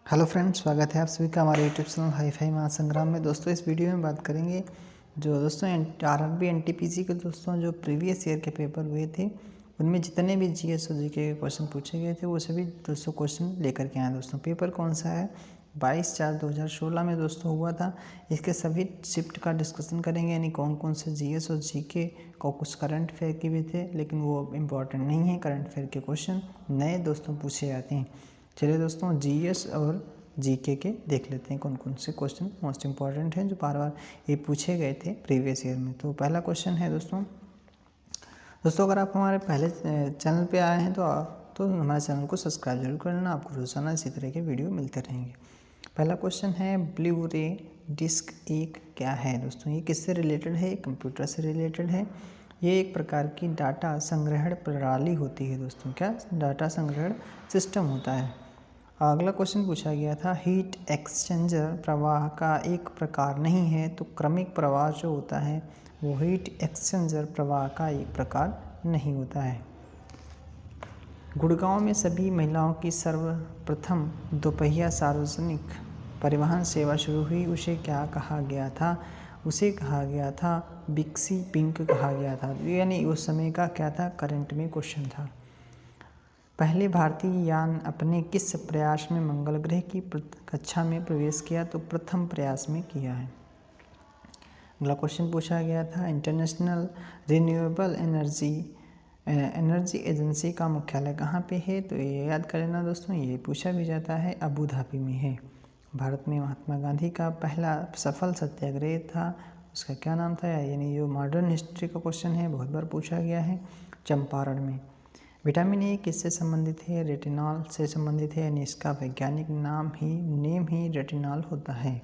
Hello friends, स्वागत है आप सभी का हमारे यूट्यूब चैनल हाई फाई महासंग्राम में। दोस्तों इस वीडियो में बात करेंगे जो दोस्तों आरआरबी एनटीपीसी के दोस्तों जो प्रीवियस ईयर के पेपर हुए थे उनमें जितने भी जीएस और जीके के क्वेश्चन पूछे गए थे वो सभी दोस्तों क्वेश्चन लेकर के आए। दोस्तों पेपर कौन सा है? 22/4/2016 में दोस्तों हुआ था। इसके सभी शिफ्ट का डिस्कशन करेंगे, यानी कौन कौन से जीएस और जीके को कुछ करंट अफेयर के भी थे, लेकिन वो इम्पोर्टेंट नहीं है। करंट अफेयर के क्वेश्चन नए दोस्तों पूछे जाते हैं। चलिए दोस्तों जीएस और जीके के देख लेते हैं कौन कौन से क्वेश्चन मोस्ट इंपॉर्टेंट हैं जो बार बार ये पूछे गए थे प्रीवियस ईयर में। तो पहला क्वेश्चन है दोस्तों अगर आप हमारे पहले चैनल पे आए हैं तो हमारे चैनल को सब्सक्राइब जरूर कर लेना, आपको रोजाना इसी तरह के वीडियो मिलते रहेंगे। पहला क्वेश्चन है ब्लू रे डिस्क एक क्या है? दोस्तों ये किससे रिलेटेड है? कंप्यूटर से रिलेटेड है। ये एक प्रकार की डाटा संग्रहण प्रणाली होती है। दोस्तों क्या डाटा संग्रहण सिस्टम होता है। अगला क्वेश्चन पूछा गया था हीट एक्सचेंजर प्रवाह का एक प्रकार नहीं है, तो क्रमिक प्रवाह जो होता है वो हीट एक्सचेंजर प्रवाह का एक प्रकार नहीं होता है। गुड़गांव में सभी महिलाओं की सर्वप्रथम दोपहिया सार्वजनिक परिवहन सेवा शुरू हुई, उसे क्या कहा गया था? उसे कहा गया था बिक्सी पिंक कहा गया था। यानी उस समय का क्या था? करंट में क्वेश्चन था। पहले भारतीय यान अपने किस प्रयास में मंगल ग्रह की कक्षा में प्रवेश किया? तो प्रथम प्रयास में किया है। अगला क्वेश्चन पूछा गया था इंटरनेशनल रिन्यूएबल एनर्जी एजेंसी का मुख्यालय कहाँ पे है? तो ये याद कर लेना दोस्तों, ये पूछा भी जाता है, अबू धाबी में है। भारत में महात्मा गांधी का पहला सफल सत्याग्रह था, उसका क्या नाम था? यानी जो मॉडर्न हिस्ट्री का क्वेश्चन है, बहुत बार पूछा गया है, चंपारण में। विटामिन ए किससे संबंधित है? रेटिनॉल से संबंधित है, यानी इसका वैज्ञानिक नेम ही रेटिनॉल होता है।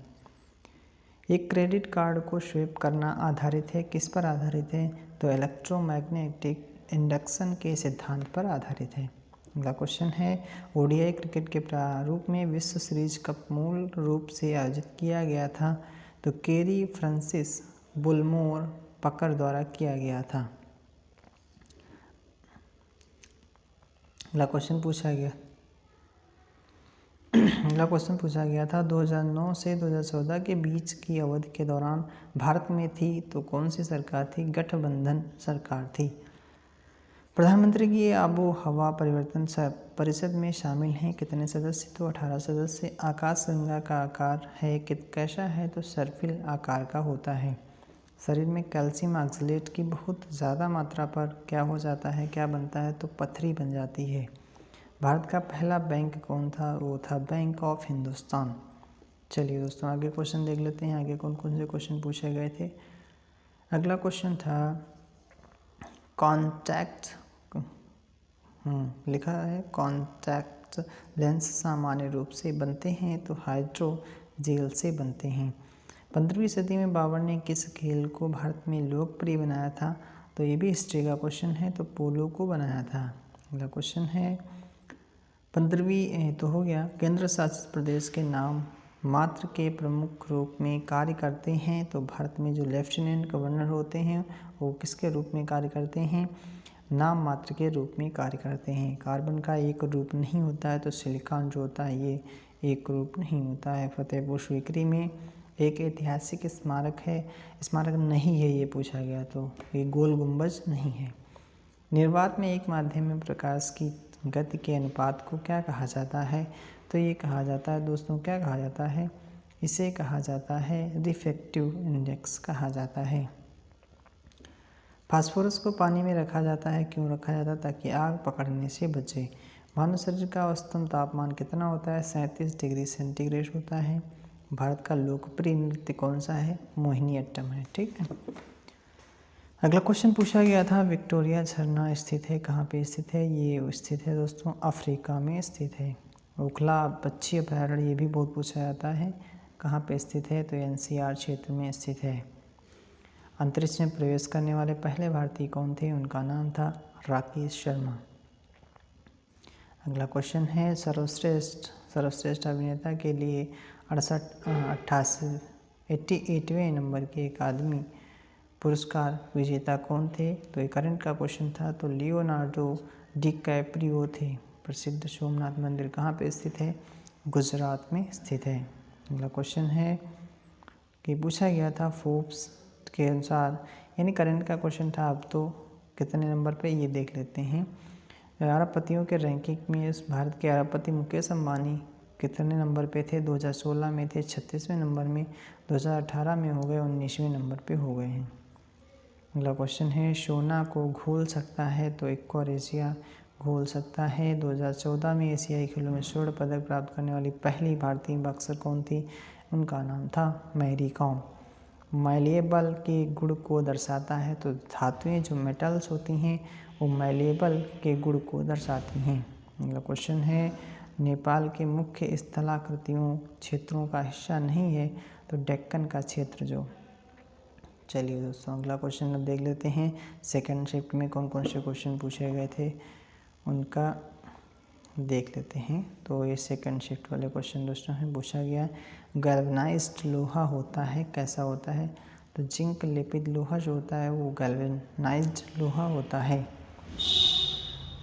एक क्रेडिट कार्ड को स्वैप करना आधारित है, किस पर आधारित है? तो इलेक्ट्रोमैग्नेटिक इंडक्शन के सिद्धांत पर आधारित है। अगला क्वेश्चन है ओडीआई क्रिकेट के प्रारूप में विश्व सीरीज कप मूल रूप से आयोजित किया गया था, तो केरी फ्रांसिस बुलमोर पकर द्वारा किया गया था। अगला क्वेश्चन पूछा गया था 2009 से 2014 के बीच की अवधि के दौरान भारत में थी तो कौन सी सरकार थी? गठबंधन सरकार थी। प्रधानमंत्री की आबो हवा परिवर्तन परिषद में शामिल हैं कितने सदस्य? तो 18 सदस्य। आकाशगंगा का आकार है कैसा है? तो सर्पिल आकार का होता है। शरीर में कैल्शियम ऑक्सलेट की बहुत ज़्यादा मात्रा पर क्या हो जाता है, क्या बनता है? तो पथरी बन जाती है। भारत का पहला बैंक कौन था? वो था बैंक ऑफ हिंदुस्तान। चलिए दोस्तों आगे क्वेश्चन देख लेते हैं, आगे कौन कौन से क्वेश्चन पूछे गए थे। अगला क्वेश्चन था कॉन्टैक्ट लिखा है कॉन्टैक्ट लेंस सामान्य रूप से बनते हैं तो हाइड्रोजेल से बनते हैं। 15वीं सदी में बाबर ने किस खेल को भारत में लोकप्रिय बनाया था? तो ये भी हिस्ट्री का क्वेश्चन है, तो पोलो को बनाया था। अगला क्वेश्चन है 15वीं तो हो गया केंद्र शासित प्रदेश के नाम मात्र के प्रमुख रूप में कार्य करते हैं, तो भारत में जो लेफ्टिनेंट गवर्नर होते हैं वो किसके रूप में कार्य करते हैं? नाम मात्र के रूप में कार्य करते हैं। कार्बन का एक रूप नहीं होता है, तो सिलिकॉन जो होता है ये एक रूप नहीं होता है। फतेहपुर सीकरी में एक ऐतिहासिक स्मारक नहीं है, ये पूछा गया, तो ये गोल गुंबज नहीं है। निर्वात में एक माध्यम में प्रकाश की गति के अनुपात को क्या कहा जाता है? तो ये कहा जाता है दोस्तों, क्या कहा जाता है? इसे कहा जाता है रिफ्रैक्टिव इंडेक्स कहा जाता है। फास्फोरस को पानी में रखा जाता है, क्यों रखा जाता है? ताकि आग पकड़ने से बचे। मानव शरीर का औसतन तापमान कितना होता है? 37 डिग्री सेंटीग्रेड होता है। भारत का लोकप्रिय नृत्य कौन सा है? मोहिनीअट्टम है। ठीक है। अगला क्वेश्चन पूछा गया था विक्टोरिया झरना स्थित है कहाँ पे स्थित है? ये स्थित है दोस्तों अफ्रीका में स्थित है। ओखला पक्षी अभयारण्य ये भी बहुत पूछा जाता है, कहाँ पे स्थित है? तो एनसीआर क्षेत्र में स्थित है। अंतरिक्ष में प्रवेश करने वाले पहले भारतीय कौन थे? उनका नाम था राकेश शर्मा। अगला क्वेश्चन है सर्वश्रेष्ठ अभिनेता के लिए 88वें नंबर के अकादमी पुरस्कार विजेता कौन थे? तो ये करंट का क्वेश्चन था, तो लियोनार्डो डिकैप्रियो थे। प्रसिद्ध सोमनाथ मंदिर कहाँ पे स्थित है? गुजरात में स्थित है। अगला क्वेश्चन है कि पूछा गया था फोर्ब्स के अनुसार, यानी करंट का क्वेश्चन था, अब तो कितने नंबर पे ये देख लेते हैं। अरबपतियों के रैंकिंग में इस भारत के अरबपति मुकेश अंबानी कितने नंबर पे थे? 2016 में थे 36वें नंबर में, 2018 में हो गए 19वें नंबर पे हो गए हैं। अगला क्वेश्चन है सोना को घोल सकता है तो एक्वारेशिया घोल सकता है। 2014 में एशियाई खेलों में स्वर्ण पदक प्राप्त करने वाली पहली भारतीय बॉक्सर कौन थी? उनका नाम था मैरी कॉम। मैलेबल के गुण को दर्शाता है, तो धातुएं जो मेटल्स होती हैं वो मैलेबल के गुण को दर्शाती हैं। अगला क्वेश्चन है नेपाल के मुख्य स्थलाकृतियों क्षेत्रों का हिस्सा नहीं है, तो डेक्कन का क्षेत्र जो। चलिए दोस्तों अगला क्वेश्चन अब देख लेते हैं। सेकंड शिफ्ट में कौन कौन से क्वेश्चन पूछे गए थे उनका देख लेते हैं। तो ये सेकंड शिफ्ट वाले क्वेश्चन दोस्तों हैं, पूछा गया गैल्वेनाइज्ड लोहा होता है, कैसा होता है? तो जिंक लेपित लोहा जो होता है वो गैल्वेनाइज्ड लोहा होता है।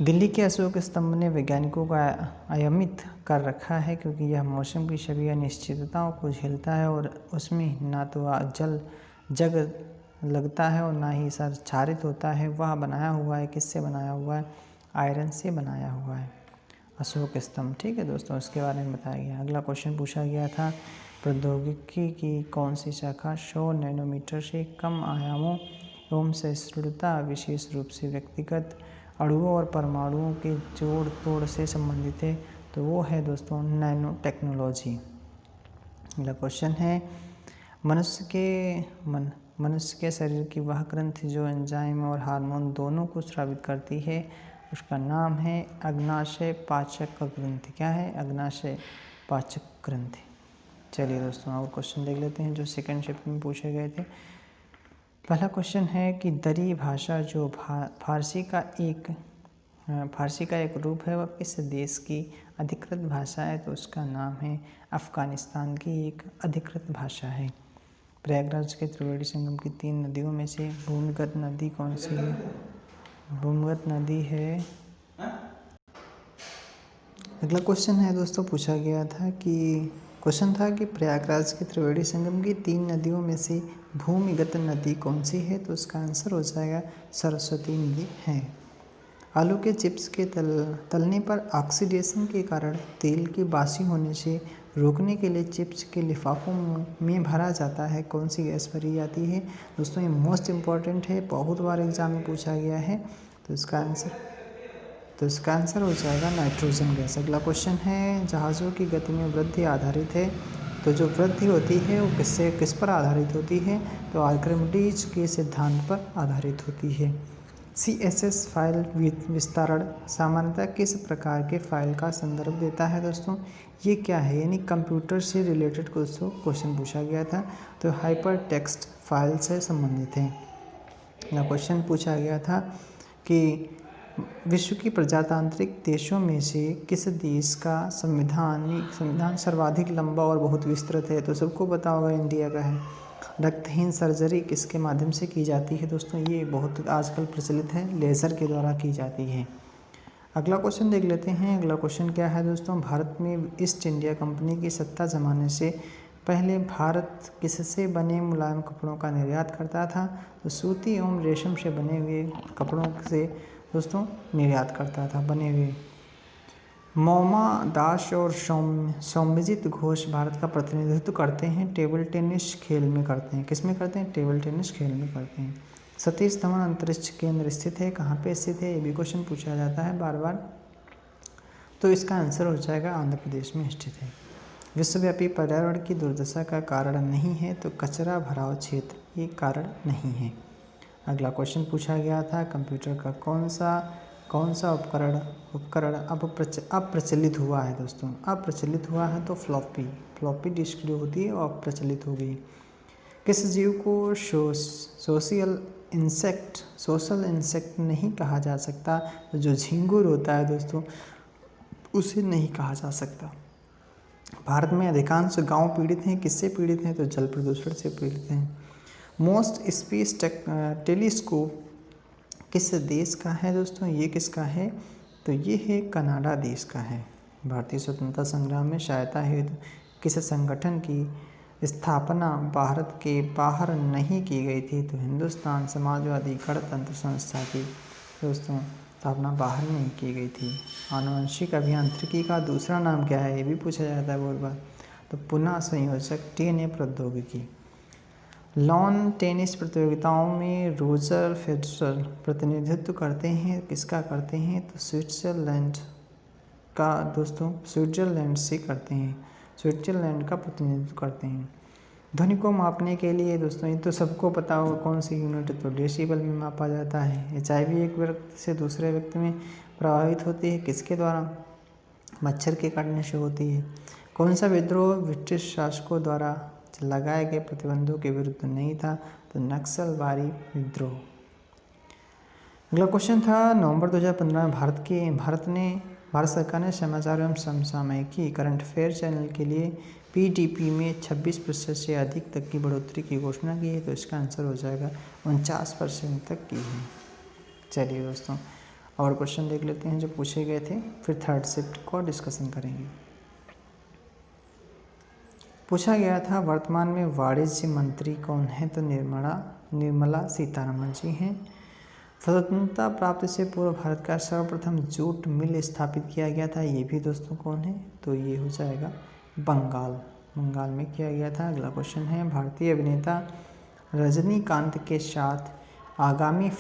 दिल्ली के अशोक स्तंभ ने वैज्ञानिकों को आयमित कर रखा है क्योंकि यह मौसम की सभी अनिश्चितताओं को झेलता है और उसमें ना तो जग लगता है और ना ही क्षारित होता है। वह बनाया हुआ है, किससे बनाया हुआ है? आयरन से बनाया हुआ है अशोक स्तंभ। ठीक है दोस्तों, इसके बारे में बताया गया। अगला क्वेश्चन पूछा गया था प्रौद्योगिकी की कौन सी शाखा 100 नैनोमीटर से कम आयामों एवं सहिष्णुता विशेष रूप से व्यक्तिगत अणुओं और परमाणुओं के जोड़ तोड़ से संबंधित है? तो वो है दोस्तों नैनो टेक्नोलॉजी। अगला क्वेश्चन है मनुष्य के शरीर की वह ग्रंथि जो एंजाइम और हार्मोन दोनों को स्रावित करती है, उसका नाम है अग्नाशय पाचक ग्रंथि। क्या है? अग्नाशय पाचक ग्रंथि। चलिए दोस्तों और क्वेश्चन देख लेते हैं जो सेकंड शिफ्ट में पूछे गए थे। पहला क्वेश्चन है कि दरी भाषा जो फारसी का एक रूप है, वह किस देश की अधिकृत भाषा है? तो उसका नाम है अफगानिस्तान की एक अधिकृत भाषा है। प्रयागराज के त्रिवेणी संगम की 3 नदियों में से भूमिगत नदी कौन सी है? भूमिगत नदी है। अगला क्वेश्चन है दोस्तों, पूछा गया था कि क्वेश्चन था कि प्रयागराज के त्रिवेणी संगम की 3 नदियों में से भूमिगत नदी कौन सी है? तो उसका आंसर हो जाएगा सरस्वती नदी है। आलू के चिप्स के तलने पर ऑक्सीडेशन के कारण तेल के बासी होने से रोकने के लिए चिप्स के लिफाफों में भरा जाता है, कौन सी गैस भरी जाती है? दोस्तों ये मोस्ट इम्पॉर्टेंट है, बहुत बार एग्जाम में पूछा गया है। तो इसका आंसर हो जाएगा नाइट्रोजन गैस। अगला क्वेश्चन है जहाज़ों की गति में वृद्धि आधारित है, तो जो वृद्धि होती है वो किस पर आधारित होती है? तो आर्किमिडीज के सिद्धांत पर आधारित होती है। CSS फाइल विस्तारण सामान्यतः किस प्रकार के फाइल का संदर्भ देता है? दोस्तों ये क्या है? यानी कंप्यूटर से रिलेटेड क्वेश्चन पूछा गया था, तो हाइपर टेक्स्ट फाइल से संबंधित है। यह क्वेश्चन पूछा गया था कि विश्व की प्रजातांत्रिक देशों में से किस देश का संविधान सर्वाधिक लंबा और बहुत विस्तृत है? तो सबको पता होगा इंडिया का है। रक्तहीन सर्जरी किसके माध्यम से की जाती है? दोस्तों ये बहुत आजकल प्रचलित है, लेज़र के द्वारा की जाती है। अगला क्वेश्चन देख लेते हैं। अगला क्वेश्चन क्या है दोस्तों, भारत में ईस्ट इंडिया कंपनी की सत्ता जमाने से पहले भारत किससे बने मुलायम कपड़ों का निर्यात करता था? तो सूती एवं रेशम से बने हुए कपड़ों से दोस्तों निर्यात करता था, बने हुए। मौमा दास और सौम्यजीत घोष भारत का प्रतिनिधित्व करते हैं, टेबल टेनिस खेल में करते हैं। किस में करते हैं? टेबल टेनिस खेल में करते हैं। सतीश धवन अंतरिक्ष केंद्र स्थित है, कहाँ पे स्थित है? ये भी क्वेश्चन पूछा जाता है बार बार। तो इसका आंसर हो जाएगा आंध्र प्रदेश में स्थित है। विश्वव्यापी पर्यावरण की दुर्दशा का कारण नहीं है, तो कचरा भराव क्षेत्र ये कारण नहीं है। अगला क्वेश्चन पूछा गया था कंप्यूटर का कौन सा उपकरण अब प्रचलित हुआ है? दोस्तों अब प्रचलित हुआ है तो फ्लॉपी डिस्क जो होती है वो अब प्रचलित हो गई। किस जीव को सोशल इंसेक्ट नहीं कहा जा सकता? तो जो झिंगुर होता है दोस्तों उसे नहीं कहा जा सकता। भारत में अधिकांश गांव पीड़ित हैं, किससे पीड़ित हैं? तो जल प्रदूषण से पीड़ित हैं। मोस्ट स्पेस टेलीस्कोप किस देश का है? दोस्तों ये किसका है? तो ये है कनाडा देश का है। भारतीय स्वतंत्रता संग्राम में सहायता हेतु किस संगठन की स्थापना भारत के बाहर नहीं की गई थी? तो हिंदुस्तान समाजवादी गणतंत्र संस्था की दोस्तों स्थापना बाहर नहीं की गई थी। आनुवंशिक अभियांत्रिकी का दूसरा नाम क्या है? ये भी पूछा जाता है बहुत बार। तो पुनः संयोजक डीएनए प्रौद्योगिकी। लॉन टेनिस प्रतियोगिताओं में रोजर फेडरर प्रतिनिधित्व करते हैं, किसका करते हैं? तो स्विट्जरलैंड का दोस्तों, स्विट्जरलैंड से करते हैं, स्विट्जरलैंड का प्रतिनिधित्व करते हैं। ध्वनि को मापने के लिए दोस्तों, ये तो सबको पता होगा कौन सी यूनिट तो डेसिबल में मापा जाता है। एचआईवी एक व्यक्ति से दूसरे व्यक्ति में प्रभावित होती है, किसके द्वारा? मच्छर के काटने से होती है। कौन सा विद्रोह ब्रिटिश शासकों द्वारा लगाए गए प्रतिबंधों के विरुद्ध नहीं था? तो नक्सलवादी विद्रोह। अगला क्वेश्चन था, नवंबर 2015 में भारत सरकार ने समाचार एवं समसामयिकी करंट अफेयर चैनल के लिए पीडीपी में 26% से अधिक तक की बढ़ोतरी की घोषणा की है। तो इसका आंसर हो जाएगा 49% तक की है। चलिए दोस्तों, और क्वेश्चन देख लेते हैं जो पूछे गए थे, फिर थर्ड शिफ्ट को डिस्कशन करेंगे। पूछा गया था वर्तमान में वाणिज्य मंत्री कौन है? तो निर्मला सीतारमण जी हैं। स्वतंत्रता प्राप्ति से पूर्व भारत का सर्वप्रथम जूट मिल स्थापित किया गया था, ये भी दोस्तों कौन है? तो ये हो जाएगा बंगाल में किया गया था। अगला क्वेश्चन है, भारतीय अभिनेता रजनीकांत के साथ आगामी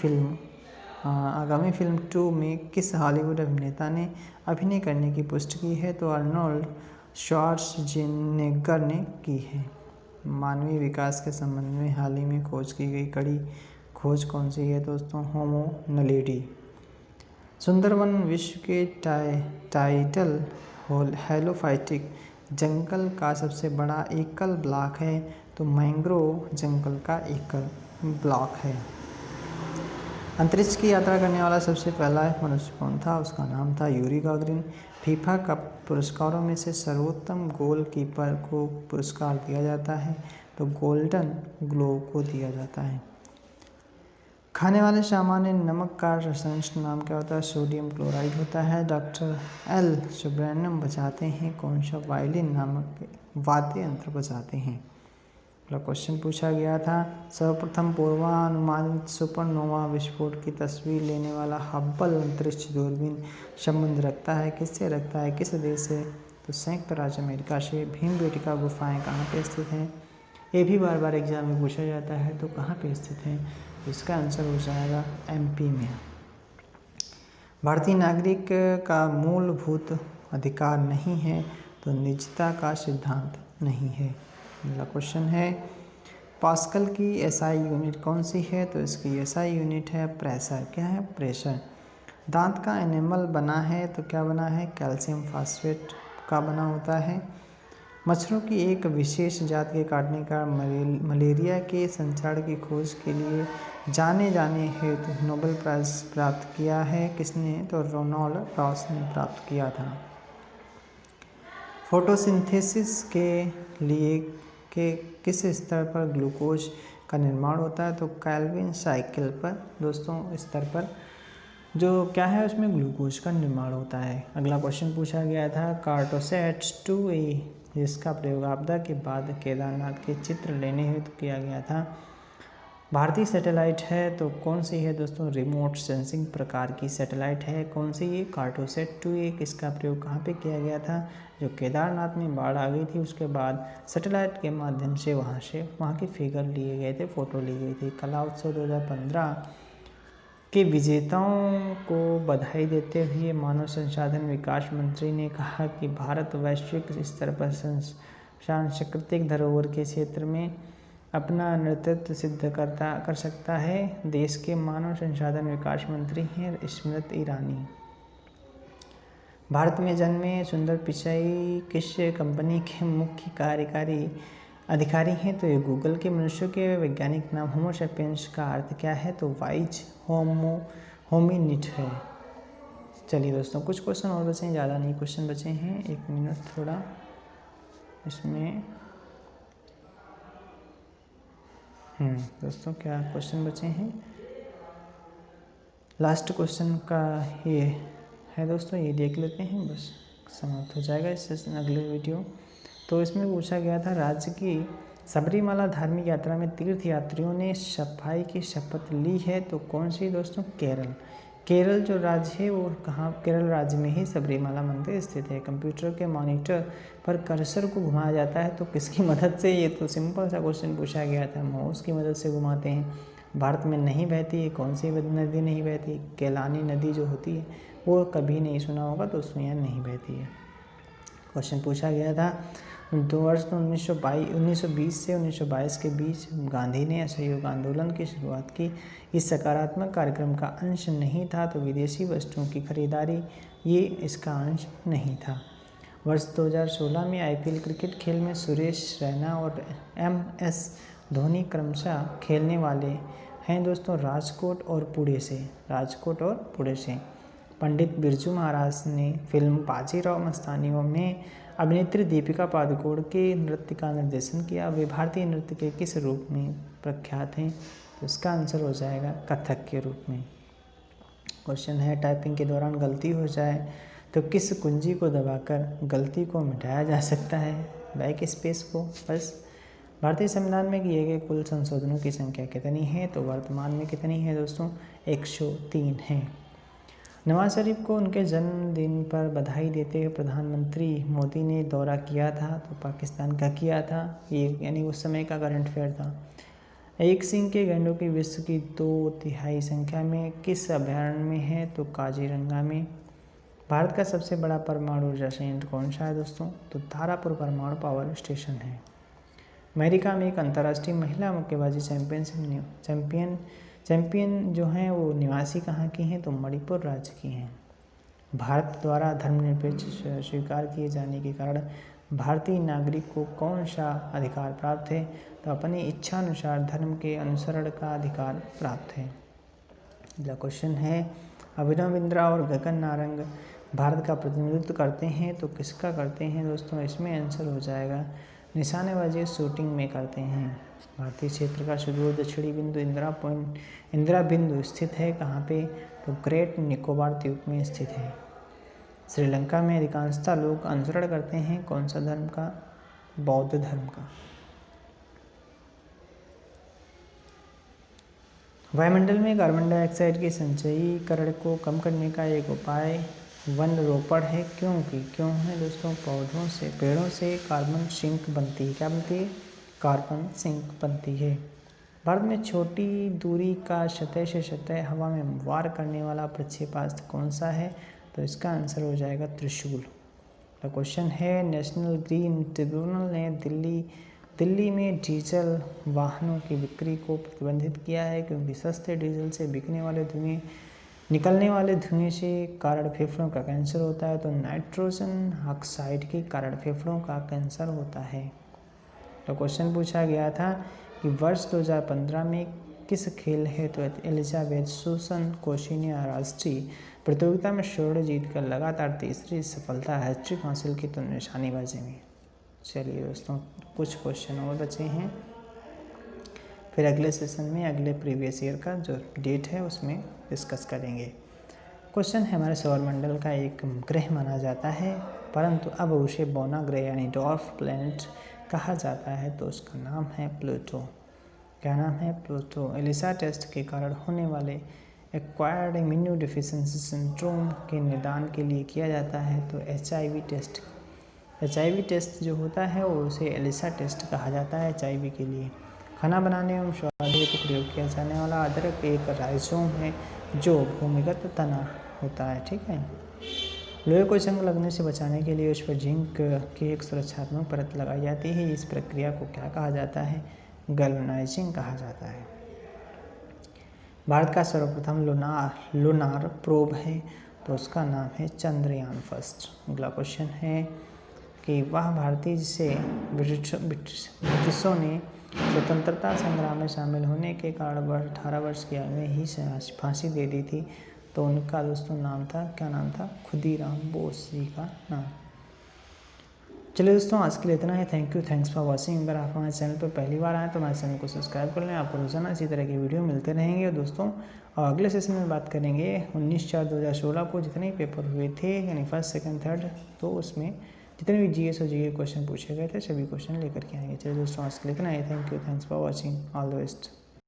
फिल्म 2 में किस हॉलीवुड अभिनेता ने अभिनय करने की पुष्टि की है? तो अर्नोल्ड श्वार्ज़नेगर ने की है। मानवीय विकास के संबंध में हाल ही में खोज की गई कड़ी खोज कौन सी है दोस्तों? होमो नलेडी। सुंदरवन विश्व के टाइटल हेलोफाइटिक जंगल का सबसे बड़ा एकल ब्लॉक है। तो मैंग्रोव जंगल का एकल ब्लॉक है। अंतरिक्ष की यात्रा करने वाला सबसे पहला मनुष्य कौन था? उसका नाम था यूरी गागरिन। फीफा कप पुरस्कारों में से सर्वोत्तम गोलकीपर को पुरस्कार दिया जाता है, तो गोल्डन ग्लोब को दिया जाता है। खाने वाले सामान्य नमक का रसायनिक नाम क्या होता है? सोडियम क्लोराइड होता है। डॉक्टर एल सुब्रमण्यम बजाते हैं कौन सा वायलिन नामक वाद्य यंत्र बजाते हैं? अगला क्वेश्चन पूछा गया था, सर्वप्रथम पूर्वानुमानित सुपरनोवा विस्फोट की तस्वीर लेने वाला हब्बल अंतरिक्ष दूरबीन संबंध रखता है, किससे रखता है, किस देश से? तो संयुक्त राज्य अमेरिका से। भीमबेटका गुफाएं कहाँ पे स्थित हैं? ये भी बार बार एग्जाम में पूछा जाता है, तो कहाँ पे स्थित हैं? इसका आंसर हो जाएगा एमपी में। भारतीय नागरिक का मूलभूत अधिकार नहीं है, तो निजता का सिद्धांत नहीं है। अगला क्वेश्चन है, पास्कल की एसआई यूनिट कौन सी है? तो इसकी एसआई यूनिट है प्रेशर। क्या है? प्रेशर। दांत का एनिमल बना है, तो क्या बना है? कैल्शियम फास्फेट का बना होता है। मच्छरों की एक विशेष जात के काटने का मलेरिया के संचार की खोज के लिए जाने हेतु नोबेल प्राइज प्राप्त किया है किसने? तो रोनाल्ड रॉस ने प्राप्त किया था। फोटोसिंथेसिस के लिए किस स्तर पर ग्लूकोज का निर्माण होता है? तो केल्विन साइकिल पर दोस्तों स्तर पर जो क्या है उसमें ग्लूकोज का निर्माण होता है। अगला क्वेश्चन पूछा गया था, कार्टोसैट 2A जिसका प्रयोग आपदा के बाद केदारनाथ के चित्र लेने हेतु किया गया था, भारतीय सैटेलाइट है, तो कौन सी है दोस्तों? रिमोट सेंसिंग प्रकार की सैटेलाइट है। कौन सी? ये कार्टोसैट 2A। किसका प्रयोग कहाँ पे किया गया था? जो केदारनाथ में बाढ़ आ गई थी उसके बाद सैटेलाइट के माध्यम से वहाँ के फिगर लिए गए थे, फोटो ली गई थी। कला उत्सव 2015 के विजेताओं को बधाई देते हुए मानव संसाधन विकास मंत्री ने कहा कि भारत वैश्विक स्तर पर सांस्कृतिक धरोहर के क्षेत्र में अपना नेतृत्व सिद्ध कर सकता है। देश के मानव संसाधन विकास मंत्री हैं स्मृति ईरानी। भारत में जन्मे सुंदर पिचाई किस कंपनी के मुख्य कार्यकारी अधिकारी हैं? तो ये गूगल के। मनुष्यों के वैज्ञानिक नाम होमो सैपियंस का अर्थ क्या है? तो वाइज होमिनिड है। चलिए दोस्तों, कुछ क्वेश्चन और बचे हैं, ज़्यादा नहीं क्वेश्चन बचे हैं, 1 मिनट थोड़ा इसमें। दोस्तों क्या क्वेश्चन बचे हैं? लास्ट क्वेश्चन का ये है दोस्तों, ये देख लेते हैं, बस समाप्त हो जाएगा इस अगले वीडियो। तो इसमें पूछा गया था, राज्य की सबरीमाला धार्मिक यात्रा में तीर्थ यात्रियों ने सफाई की शपथ ली है तो कौन सी दोस्तों? केरल। केरल जो राज्य है वो कहाँ? केरल राज्य में ही सबरीमाला मंदिर स्थित है। कंप्यूटर के मॉनिटर पर कर्सर को घुमाया जाता है तो किसकी मदद से? ये तो सिंपल सा क्वेश्चन पूछा गया था, माउस की मदद से घुमाते हैं। भारत में नहीं बहती है, कौन सी नदी नहीं बहती? केलानी नदी जो होती है वो कभी नहीं सुना होगा तो उसमें यह नहीं बहती है। क्वेश्चन पूछा गया था, 2 वर्ष 1920 से 1922 के बीच गांधी ने असहयोग आंदोलन की शुरुआत की। इस सकारात्मक कार्यक्रम का अंश नहीं था तो विदेशी वस्तुओं की खरीदारी, ये इसका अंश नहीं था। वर्ष 2016 में आईपीएल क्रिकेट खेल में सुरेश रैना और एमएस धोनी क्रमशः खेलने वाले हैं दोस्तों राजकोट और पुणे से। पंडित बिरजू महाराज ने फिल्म बाजीराव मस्तानी में अभिनेत्री दीपिका पादुकोण के नृत्य का निर्देशन किया। वे भारतीय नृत्य के किस रूप में प्रख्यात हैं? तो इसका आंसर हो जाएगा कथक के रूप में। क्वेश्चन है, टाइपिंग के दौरान गलती हो जाए तो किस कुंजी को दबाकर गलती को मिटाया जा सकता है? बैक स्पेस को। बस। भारतीय संविधान में किए गए कुल संशोधनों की संख्या कितनी है? तो वर्तमान में कितनी है दोस्तों? 103 है। नवाज शरीफ को उनके जन्मदिन पर बधाई देते हुए प्रधानमंत्री मोदी ने दौरा किया था तो पाकिस्तान का किया था, ये यानी उस समय का करंट अफेयर था। एक सिंह के गैंडों की विश्व की 2/3 संख्या में किस अभयारण्य में है? तो काजीरंगा में। भारत का सबसे बड़ा परमाणु ऊर्जा संयंत्र कौन सा है दोस्तों? तो तारापुर परमाणु पावर स्टेशन है। अमेरिका में एक अंतर्राष्ट्रीय महिला मुक्केबाजी चैंपियन जो हैं वो निवासी कहाँ की हैं? तो मणिपुर राज्य की हैं। भारत द्वारा धर्मनिरपेक्ष स्वीकार किए जाने के कारण भारतीय नागरिक को कौन सा अधिकार प्राप्त है? तो अपनी इच्छा अनुसार धर्म के अनुसरण का अधिकार प्राप्त है। अगला क्वेश्चन है, अभिनव बिंद्रा और गगन नारंग भारत का प्रतिनिधित्व करते हैं तो किसका करते हैं दोस्तों? इसमें आंसर हो जाएगा निशानेबाजी शूटिंग में करते हैं। भारतीय क्षेत्र का सुदूर दक्षिणी बिंदु इंदिरा बिंदु स्थित है कहाँ पे? तो ग्रेट निकोबार द्वीप में स्थित है। श्रीलंका में अधिकांशतः लोग अनुसरण करते हैं कौन सा धर्म का? बौद्ध धर्म का। वायुमंडल में कार्बन डाइऑक्साइड के संचयीकरण को कम करने का एक उपाय वन रोपण है। क्यों है दोस्तों? पेड़ों से कार्बन सिंक बनती है। क्या बनती है? कार्बन सिंक बनती है। भारत में छोटी दूरी का सतह से सतह हवा में वार करने वाला प्रक्षेपास्त्र कौन सा है? तो इसका आंसर हो जाएगा त्रिशूल। तो क्वेश्चन है, नेशनल ग्रीन ट्रिब्यूनल ने दिल्ली में डीजल वाहनों की बिक्री को प्रतिबंधित किया है क्योंकि सस्ते डीजल से निकलने वाले धुएं से कारण फेफड़ों का कैंसर होता है। तो नाइट्रोजन ऑक्साइड के कारण फेफड़ों का कैंसर होता है। तो क्वेश्चन पूछा गया था कि वर्ष 2015 में किस खेल हेतु एलिजाबेथ सुसन कोशी ने राष्ट्रीय प्रतियोगिता में स्वर्ण जीतकर लगातार तीसरी सफलता हैट्रिक हासिल की? तो निशानेबाजी में। चलिए दोस्तों, कुछ क्वेश्चन और बचे हैं, फिर अगले सेशन में अगले प्रीवियस ईयर का जो डेट है उसमें डिस्कस करेंगे। क्वेश्चन है, हमारे सौरमंडल का एक ग्रह माना जाता है परंतु अब उसे बौना ग्रह यानी डॉर्फ प्लैनेट कहा जाता है तो उसका नाम है प्लूटो। क्या नाम है? प्लूटो। एलिसा टेस्ट के कारण होने वाले एक्वायर्ड इम्यूनोडेफिशिएंसी सिंड्रोम के निदान के लिए किया जाता है तो HIV टेस्ट जो होता है वो उसे एलिसा टेस्ट कहा जाता है HIV के लिए। खाना बनाने एवं स्वाद हेतु प्रयोग किया जाने वाला अदरक एक राइजोम है जो भूमिगत तना होता है। ठीक है। लोहे को जंग लगने से बचाने के लिए उस पर जिंक की एक सुरक्षात्मक परत लगाई जाती है। इस प्रक्रिया को क्या कहा जाता है? गैल्वेनाइजिंग कहा जाता है। भारत का सर्वप्रथम लूनार प्रोब है तो उसका नाम है चंद्रयान फर्स्ट। अगला क्वेश्चन है कि वह भारतीय जिसे ब्रिटिशों ने स्वतंत्रता संग्राम में शामिल होने के कारण 18 वर्ष की आयु में ही फांसी दे दी थी तो उनका दोस्तों नाम था, क्या नाम था? खुदीराम बोस जी का नाम। चलिए दोस्तों, आज के लिए इतना ही। Thanks for watching. अगर आप हमारे चैनल पर पहली बार आए तो हमारे चैनल को सब्सक्राइब कर लें। आपको रोजाना इसी तरह की वीडियो मिलते रहेंगे दोस्तों। और अगले सेशन में बात करेंगे 19/4/2016 को जितने भी पेपर हुए थे, यानी फर्स्ट, सेकंड, थर्ड, तो उसमें जितने भी जीएस और जीके क्वेश्चन पूछे गए थे सभी क्वेश्चन लेकर के आएंगे। चलिए दोस्तों, आज के लिए इतना ही। Thanks for watching. All the best.